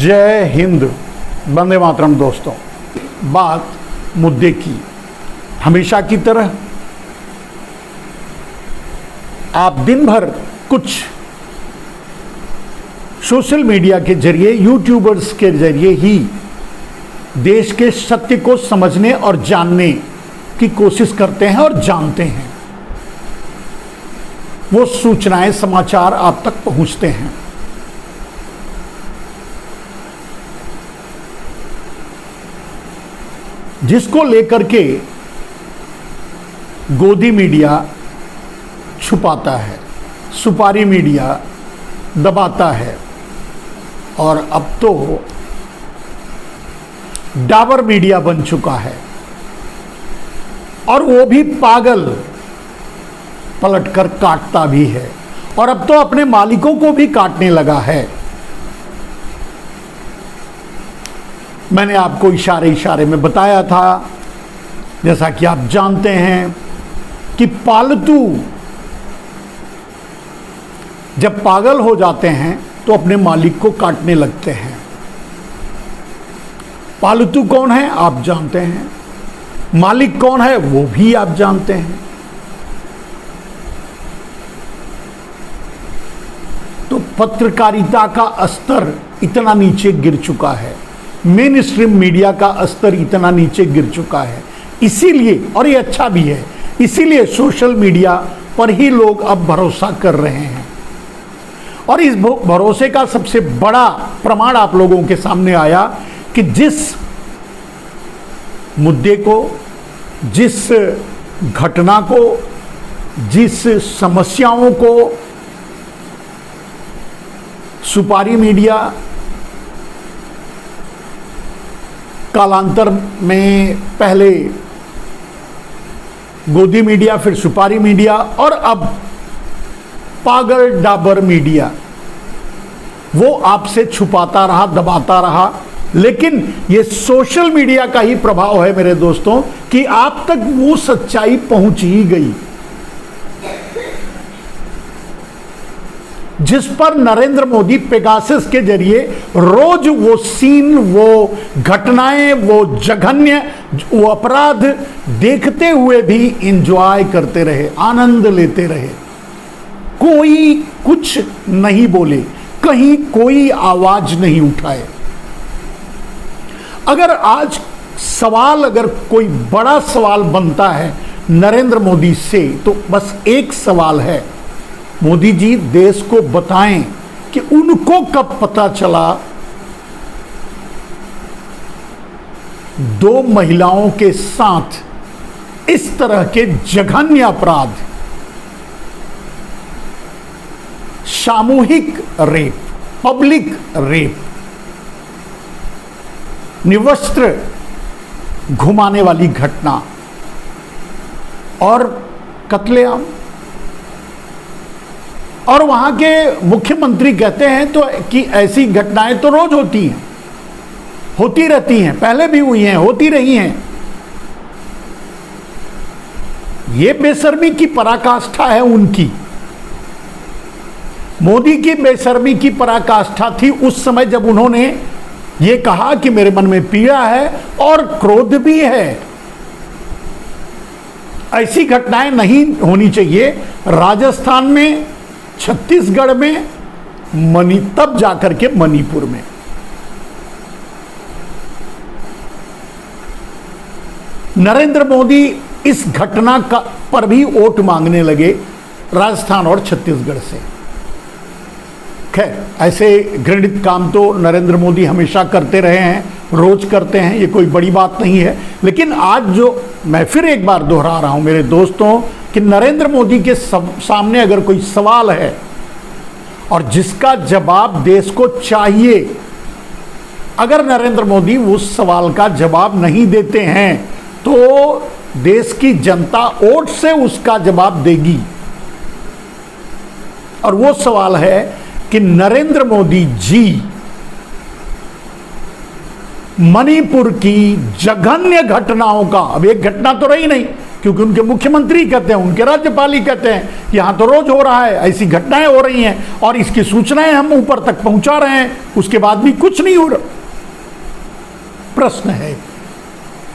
जय हिंद, वंदे मातरम। दोस्तों, बात मुद्दे की हमेशा की तरह आप दिन भर कुछ सोशल मीडिया के जरिए, यूट्यूबर्स के जरिए ही देश के सत्य को समझने और जानने की कोशिश करते हैं और जानते हैं। वो सूचनाएं, समाचार आप तक पहुंचते हैं। जिसको लेकर के गोदी मीडिया छुपाता है, सुपारी मीडिया दबाता है और अब तो डाबर मीडिया बन चुका है। और वो भी पागल पलटकर काटता भी है और अब तो अपने मालिकों को भी काटने लगा है। मैंने आपको इशारे इशारे में बताया था, जैसा कि आप जानते हैं कि पालतू जब पागल हो जाते हैं तो अपने मालिक को काटने लगते हैं। पालतू कौन है आप जानते हैं, मालिक कौन है वो भी आप जानते हैं। तो पत्रकारिता का स्तर इतना नीचे गिर चुका है, मेन स्ट्रीम मीडिया का स्तर इतना नीचे गिर चुका है। इसीलिए, और ये अच्छा भी है, इसीलिए सोशल मीडिया पर ही लोग अब भरोसा कर रहे हैं। और इस भरोसे का सबसे बड़ा प्रमाण आप लोगों के सामने आया कि जिस मुद्दे को, जिस घटना को, जिस समस्याओं को सुपारी मीडिया कालांतर में, पहले गोदी मीडिया, फिर सुपारी मीडिया और अब पागल डाबर मीडिया, वो आपसे छुपाता रहा, दबाता रहा। लेकिन ये सोशल मीडिया का ही प्रभाव है मेरे दोस्तों कि आप तक वो सच्चाई पहुंच ही गई जिस पर नरेंद्र मोदी पेगासस के जरिए रोज वो सीन, वो घटनाएं, वो जघन्य, वो अपराध देखते हुए भी एंजॉय करते रहे, आनंद लेते रहे। कोई कुछ नहीं बोले, कहीं कोई आवाज नहीं उठाए। अगर आज सवाल, अगर कोई बड़ा सवाल बनता है नरेंद्र मोदी से, तो बस एक सवाल है, मोदी जी देश को बताएं कि उनको कब पता चला 2 महिलाओं के साथ इस तरह के जघन्य अपराध, सामूहिक रेप, पब्लिक रेप, निवस्त्र घुमाने वाली घटना और कत्लेआम। और वहां के मुख्यमंत्री कहते हैं तो कि ऐसी घटनाएं तो रोज होती हैं, होती रहती हैं, पहले भी हुई हैं, होती रही हैं। ये बेशर्मी की पराकाष्ठा है उनकी। मोदी की बेशर्मी की पराकाष्ठा थी उस समय जब उन्होंने ये कहा कि मेरे मन में पीड़ा है और क्रोध भी है, ऐसी घटनाएं नहीं होनी चाहिए। राजस्थान में, छत्तीसगढ़ में, तब जाकर के मणिपुर में। नरेंद्र मोदी इस घटना का पर भी वोट मांगने लगे राजस्थान और छत्तीसगढ़ से। खैर, ऐसे घृणित काम तो नरेंद्र मोदी हमेशा करते रहे हैं, रोज करते हैं, ये कोई बड़ी बात नहीं है। लेकिन आज जो मैं फिर एक बार दोहरा रहा हूं मेरे दोस्तों कि नरेंद्र मोदी के सामने अगर कोई सवाल है और जिसका जवाब देश को चाहिए, अगर नरेंद्र मोदी उस सवाल का जवाब नहीं देते हैं तो देश की जनता वोट से उसका जवाब देगी। और वो सवाल है कि नरेंद्र मोदी जी मणिपुर की जघन्य घटनाओं का, अब एक घटना तो रही नहीं, क्योंकि उनके मुख्यमंत्री कहते हैं, उनके राज्यपाल ही कहते हैं कि यहां तो रोज हो रहा है, ऐसी घटनाएं हो रही हैं और इसकी सूचनाएं हम ऊपर तक पहुंचा रहे हैं, उसके बाद भी कुछ नहीं हो रहा। प्रश्न है,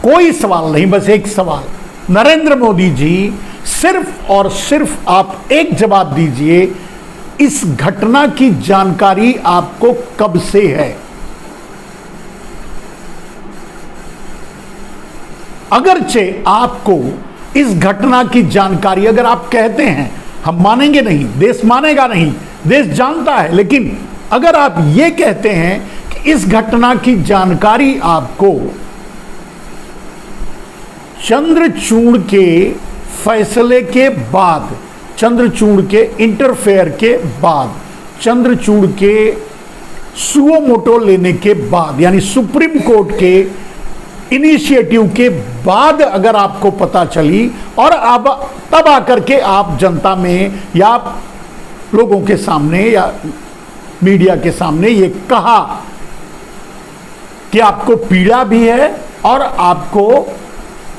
कोई सवाल नहीं, बस एक सवाल, नरेंद्र मोदी जी सिर्फ और सिर्फ आप एक जवाब दीजिए, इस घटना की जानकारी आपको कब से है? अगरचे आपको इस घटना की जानकारी, अगर आप कहते हैं, हम मानेंगे नहीं, देश मानेगा नहीं, देश जानता है, लेकिन अगर आप ये कहते हैं कि इस घटना की जानकारी आपको चंद्रचूड़ के फैसले के बाद, चंद्रचूड़ के इंटरफेयर के बाद, चंद्रचूड़ के सुओ मोटो लेने के बाद, यानी सुप्रीम कोर्ट के इनिशिएटिव के बाद अगर आपको पता चली और अब तब आकर के आप जनता में या लोगों के सामने या मीडिया के सामने ये कहा कि आपको पीड़ा भी है और आपको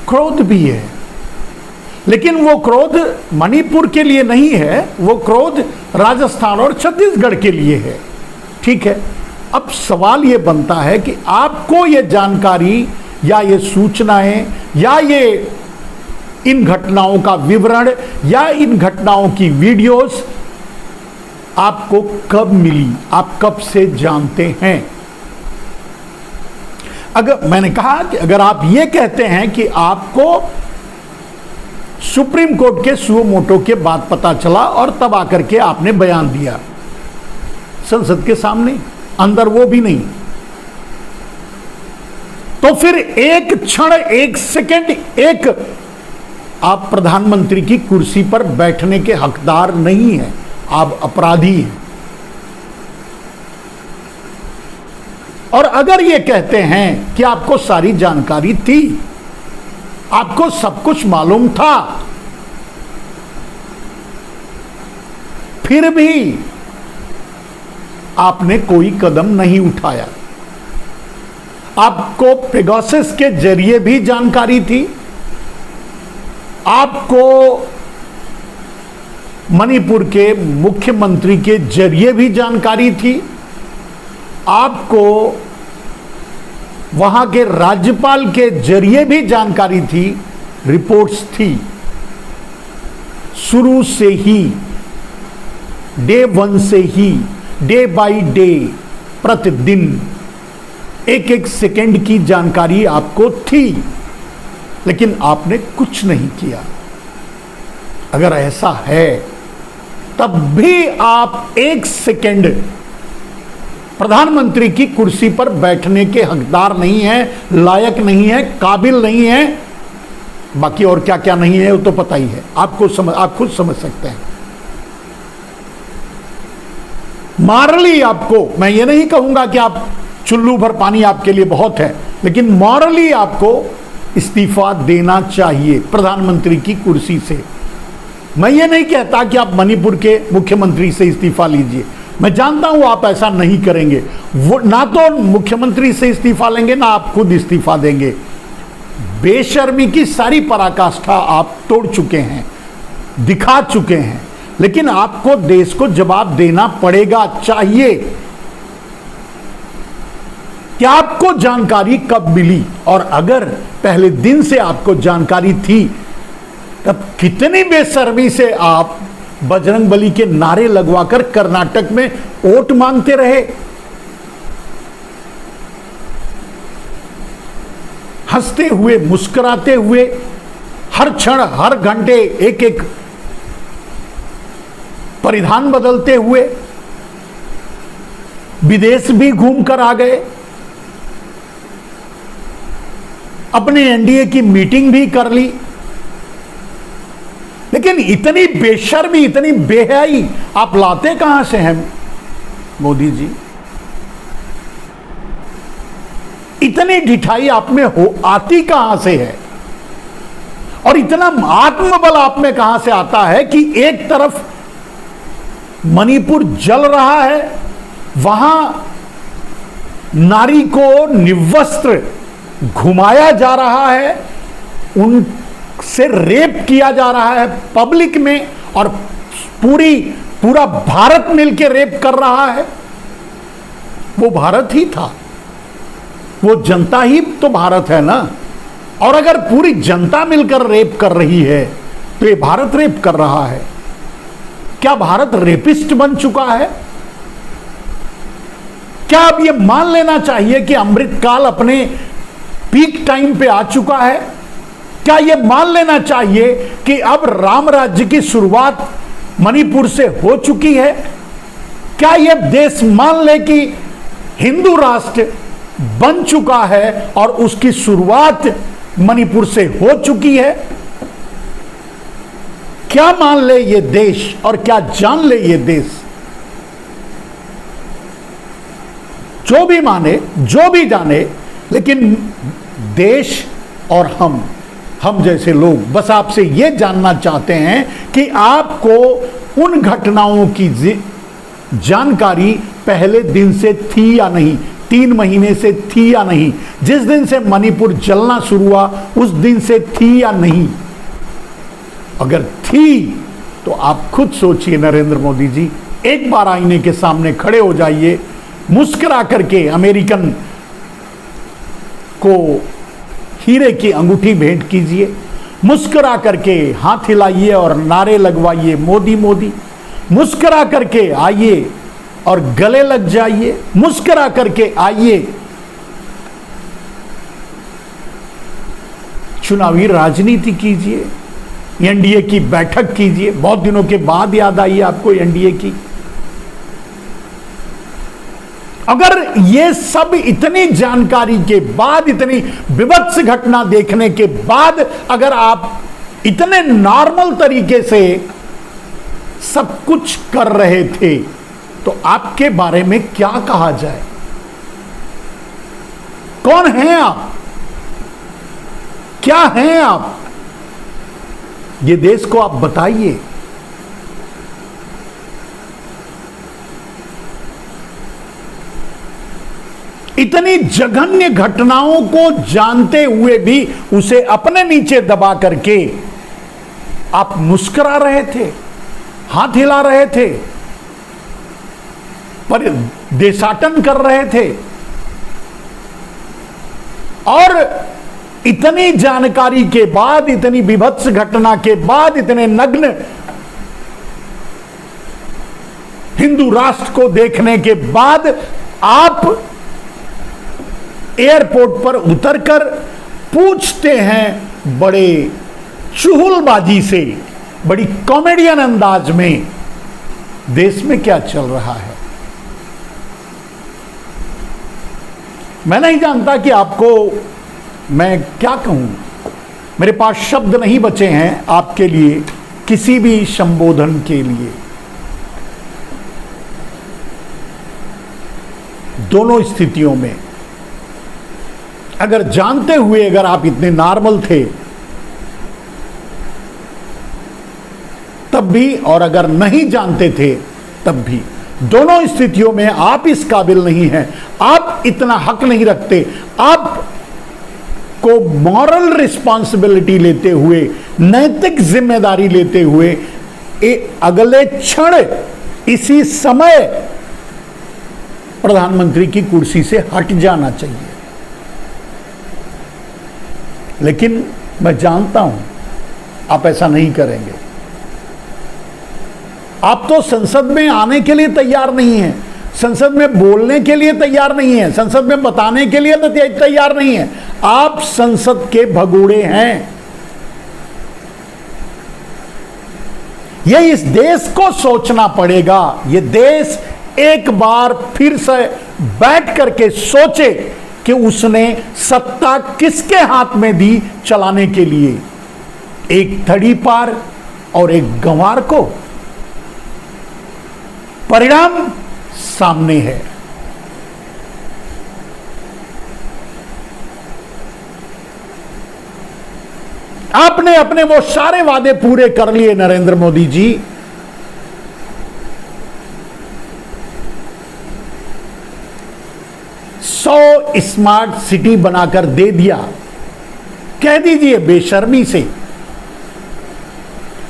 क्रोध भी है, लेकिन वो क्रोध मणिपुर के लिए नहीं है, वो क्रोध राजस्थान और छत्तीसगढ़ के लिए है। ठीक है, अब सवाल ये बनता है कि आपको ये जानकारी या ये सूचनाएं या ये इन घटनाओं का विवरण या इन घटनाओं की वीडियोस आपको कब मिली, आप कब से जानते हैं? अगर मैंने कहा कि अगर आप ये कहते हैं कि आपको सुप्रीम कोर्ट के सुओ मोटो के बाद पता चला और तब आकर के आपने बयान दिया संसद के सामने, अंदर वो भी नहीं, तो फिर एक क्षण, एक सेकंड, एक आप प्रधानमंत्री की कुर्सी पर बैठने के हकदार नहीं हैं, आप अपराधी हैं। और अगर ये कहते हैं कि आपको सारी जानकारी थी, आपको सब कुछ मालूम था, फिर भी आपने कोई कदम नहीं उठाया, आपको पेगासस के जरिए भी जानकारी थी, आपको मणिपुर के मुख्यमंत्री के जरिए भी जानकारी थी, आपको वहां के राज्यपाल के जरिए भी जानकारी थी, रिपोर्ट्स थी। शुरू से ही, डे वन से ही, डे बाय डे, प्रतिदिन एक एक सेकंड की जानकारी आपको थी, लेकिन आपने कुछ नहीं किया। अगर ऐसा है तब भी आप एक सेकंड प्रधानमंत्री की कुर्सी पर बैठने के हकदार नहीं है, लायक नहीं है, काबिल नहीं है, बाकी और क्या क्या नहीं है वो तो पता ही है, आप खुद समझ सकते हैं। मॉरली आपको, मैं ये नहीं कहूंगा कि आप चुल्लू भर पानी आपके लिए बहुत है, लेकिन मॉरली आपको इस्तीफा देना चाहिए प्रधानमंत्री की कुर्सी से। मैं ये नहीं कहता कि आप मणिपुर के मुख्यमंत्री से इस्तीफा लीजिए, मैं जानता हूं आप ऐसा नहीं करेंगे, वो ना तो मुख्यमंत्री से इस्तीफा लेंगे ना आप खुद इस्तीफा देंगे। बेशर्मी की सारी पराकाष्ठा आप तोड़ चुके हैं, दिखा चुके हैं, लेकिन आपको देश को जवाब देना पड़ेगा, चाहिए कि आपको जानकारी कब मिली, और अगर पहले दिन से आपको जानकारी थी तब कितनी बेशर्मी से आप बजरंगबली के नारे लगवाकर कर्नाटक में वोट मांगते रहे। हंसते हुए, मुस्कुराते हुए, हर क्षण हर घंटे एक एक परिधान बदलते हुए विदेश भी घूमकर आ गए, अपने एनडीए की मीटिंग भी कर ली, लेकिन इतनी बेशर्मी, इतनी बेहयाई आप लाते कहां से हैं मोदी जी? इतनी ढिठाई आप में हो आती कहां से है? और इतना आत्मबल आप में कहां से आता है कि एक तरफ मणिपुर जल रहा है, वहां नारी को निर्वस्त्र घुमाया जा रहा है, उन से रेप किया जा रहा है पब्लिक में, और पूरा भारत मिलकर रेप कर रहा है। वो भारत ही था, वो जनता ही तो भारत है ना। और अगर पूरी जनता मिलकर रेप कर रही है तो ये भारत रेप कर रहा है। क्या भारत रेपिस्ट बन चुका है? क्या अब ये मान लेना चाहिए कि अमृतकाल अपने पीक टाइम पे आ चुका है? क्या ये मान लेना चाहिए कि अब राम राज्य की शुरुआत मणिपुर से हो चुकी है? क्या ये देश मान ले कि हिंदू राष्ट्र बन चुका है और उसकी शुरुआत मणिपुर से हो चुकी है? क्या मान ले ये देश और क्या जान ले ये देश? जो भी माने, जो भी जाने, लेकिन देश और हम जैसे लोग बस आपसे ये जानना चाहते हैं कि आपको उन घटनाओं की जानकारी पहले दिन से थी या नहीं, 3 महीने से थी या नहीं, जिस दिन से मणिपुर जलना शुरू हुआ उस दिन से थी या नहीं? अगर थी तो आप खुद सोचिए नरेंद्र मोदी जी, एक बार आईने के सामने खड़े हो जाइए, मुस्कुरा करके अमेरिकन को हीरे की अंगूठी भेंट कीजिए, मुस्कुरा करके हाथ हिलाइए और नारे लगवाइए मोदी मोदी, मुस्कुरा करके आइए और गले लग जाइए, मुस्कुरा करके आइए, चुनावी राजनीति कीजिए, एनडीए की बैठक कीजिए। बहुत दिनों के बाद याद आई आपको एनडीए की। अगर ये सब इतनी जानकारी के बाद, इतनी विभत्स घटना देखने के बाद अगर आप इतने नॉर्मल तरीके से सब कुछ कर रहे थे तो आपके बारे में क्या कहा जाए? कौन हैं आप? क्या हैं आप? ये देश को आप बताइए। इतनी जघन्य घटनाओं को जानते हुए भी उसे अपने नीचे दबा करके आप मुस्कुरा रहे थे, हाथ हिला रहे थे, पर देशाटन कर रहे थे। और इतनी जानकारी के बाद, इतनी विभत्स घटना के बाद, इतने नग्न हिंदू राष्ट्र को देखने के बाद आप एयरपोर्ट पर उतरकर पूछते हैं बड़े चुहलबाजी से, बड़ी कॉमेडियन अंदाज में, देश में क्या चल रहा है? मैं नहीं जानता कि आपको मैं क्या कहूं। मेरे पास शब्द नहीं बचे हैं आपके लिए किसी भी संबोधन के लिए। दोनों स्थितियों में अगर जानते हुए अगर आप इतने नॉर्मल थे तब भी, और अगर नहीं जानते थे तब भी, दोनों स्थितियों में आप इस काबिल नहीं हैं, आप इतना हक नहीं रखते। आप को मॉरल रिस्पॉन्सिबिलिटी लेते हुए, नैतिक जिम्मेदारी लेते हुए अगले क्षण इसी समय प्रधानमंत्री की कुर्सी से हट जाना चाहिए। लेकिन मैं जानता हूं आप ऐसा नहीं करेंगे। आप तो संसद में आने के लिए तैयार नहीं हैं, संसद में बोलने के लिए तैयार नहीं है, संसद में बताने के लिए तो तैयार नहीं है। आप संसद के भगोड़े हैं। ये इस देश को सोचना पड़ेगा। ये देश एक बार फिर से बैठ करके सोचे कि उसने सत्ता किसके हाथ में दी चलाने के लिए, एक थड़ी पार और एक गंवार को। परिणाम सामने है। आपने अपने वो सारे वादे पूरे कर लिए नरेंद्र मोदी जी। सौ स्मार्ट सिटी बनाकर दे दिया। कह दीजिए बेशर्मी से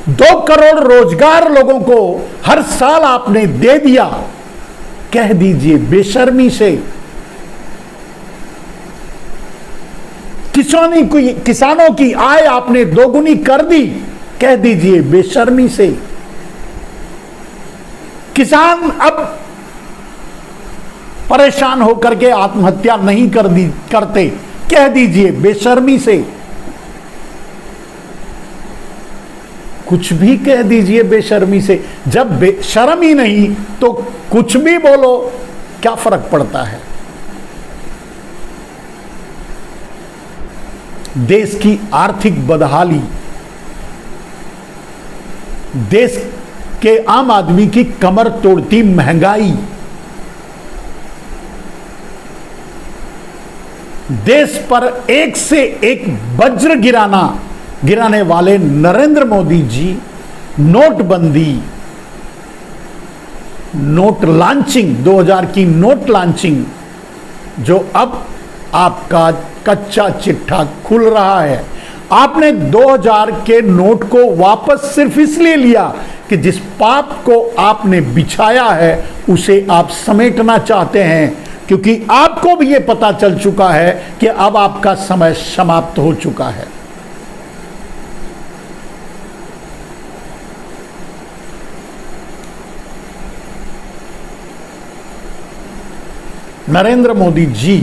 2 करोड़ रोजगार लोगों को हर साल आपने दे दिया, कह दीजिए बेशर्मी से। किसानों की आय आपने दोगुनी कर दी, कह दीजिए बेशर्मी से। किसान अब परेशान होकर के आत्महत्या नहीं करते, कह दीजिए बेशर्मी से। कुछ भी कह दीजिए बेशर्मी से। जब शर्म ही नहीं तो कुछ भी बोलो, क्या फर्क पड़ता है। देश की आर्थिक बदहाली, देश के आम आदमी की कमर तोड़ती महंगाई, देश पर एक से एक वज्र गिराने वाले नरेंद्र मोदी जी, नोटबंदी, नोट लॉन्चिंग, 2000 की नोट लॉन्चिंग, जो अब आपका कच्चा चिट्ठा खुल रहा है। आपने 2000 के नोट को वापस सिर्फ इसलिए लिया कि जिस पाप को आपने बिछाया है उसे आप समेटना चाहते हैं, क्योंकि आपको भी यह पता चल चुका है कि अब आपका समय समाप्त हो चुका है। नरेंद्र मोदी जी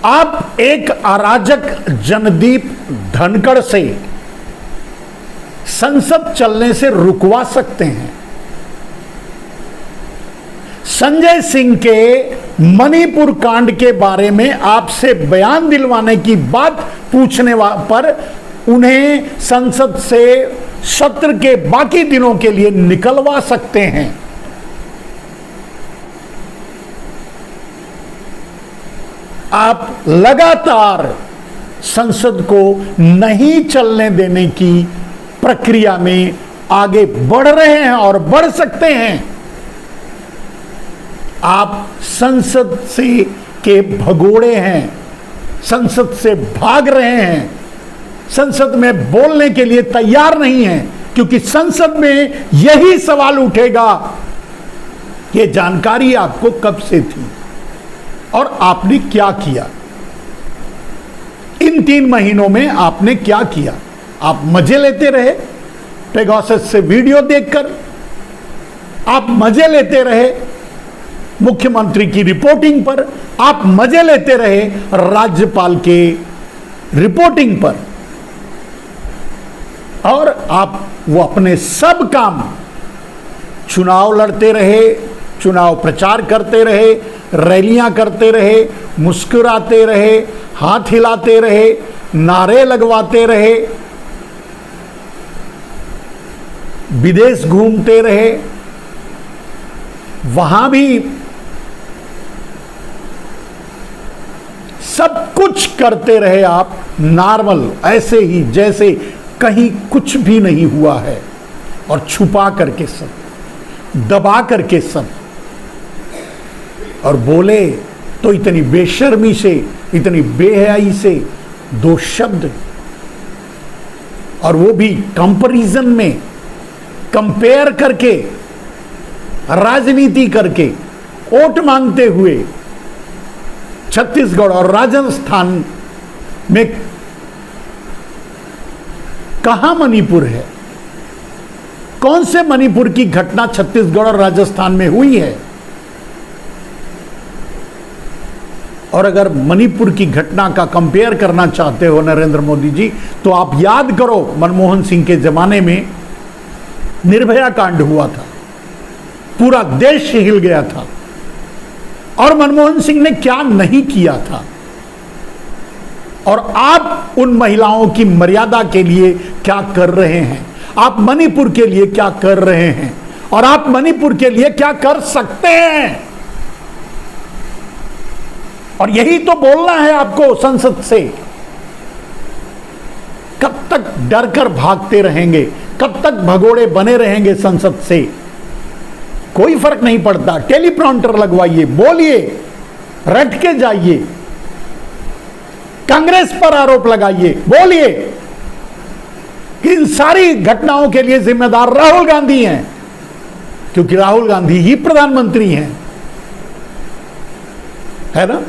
आप एक अराजक जनदीप धनखड़ से संसद चलने से रुकवा सकते हैं। संजय सिंह के मणिपुर कांड के बारे में आपसे बयान दिलवाने की बात पूछने पर उन्हें संसद से सत्र के बाकी दिनों के लिए निकलवा सकते हैं। आप लगातार संसद को नहीं चलने देने की प्रक्रिया में आगे बढ़ रहे हैं और बढ़ सकते हैं। आप संसद से के भगोड़े हैं, संसद से भाग रहे हैं, संसद में बोलने के लिए तैयार नहीं हैं, क्योंकि संसद में यही सवाल उठेगा, ये जानकारी आपको कब से थी और आपने क्या किया। इन 3 महीनों में आपने क्या किया। आप मजे लेते रहे पेगासस से वीडियो देखकर, आप मजे लेते रहे मुख्यमंत्री की रिपोर्टिंग पर, आप मजे लेते रहे राज्यपाल के रिपोर्टिंग पर, और आप वो अपने सब काम, चुनाव लड़ते रहे, चुनाव प्रचार करते रहे, रैलियां करते रहे, मुस्कुराते रहे, हाथ हिलाते रहे, नारे लगवाते रहे, विदेश घूमते रहे, वहां भी सब कुछ करते रहे आप नॉर्मल, ऐसे ही जैसे कहीं कुछ भी नहीं हुआ है, और छुपा करके सब, दबा करके सब, और बोले तो इतनी बेशर्मी से, इतनी बेहयाई से 2 शब्द, और वो भी कंपैरिजन में, कंपेयर करके, राजनीति करके, वोट मांगते हुए। छत्तीसगढ़ और राजस्थान में कहां मणिपुर है? कौन से मणिपुर की घटना छत्तीसगढ़ और राजस्थान में हुई है? और अगर मणिपुर की घटना का कंपेयर करना चाहते हो नरेंद्र मोदी जी, तो आप याद करो मनमोहन सिंह के जमाने में निर्भया कांड हुआ था, पूरा देश हिल गया था, और मनमोहन सिंह ने क्या नहीं किया था। और आप उन महिलाओं की मर्यादा के लिए क्या कर रहे हैं, आप मणिपुर के लिए क्या कर रहे हैं, और आप मणिपुर के लिए क्या कर सकते हैं। और यही तो बोलना है आपको संसद से। कब तक डर कर भागते रहेंगे, कब तक भगोड़े बने रहेंगे संसद से? कोई फर्क नहीं पड़ता, टेलीप्रॉम्प्टर लगवाइए, बोलिए, रट के जाइए, कांग्रेस पर आरोप लगाइए, बोलिए कि इन सारी घटनाओं के लिए जिम्मेदार राहुल गांधी हैं, क्योंकि राहुल गांधी ही प्रधानमंत्री हैं, है ना।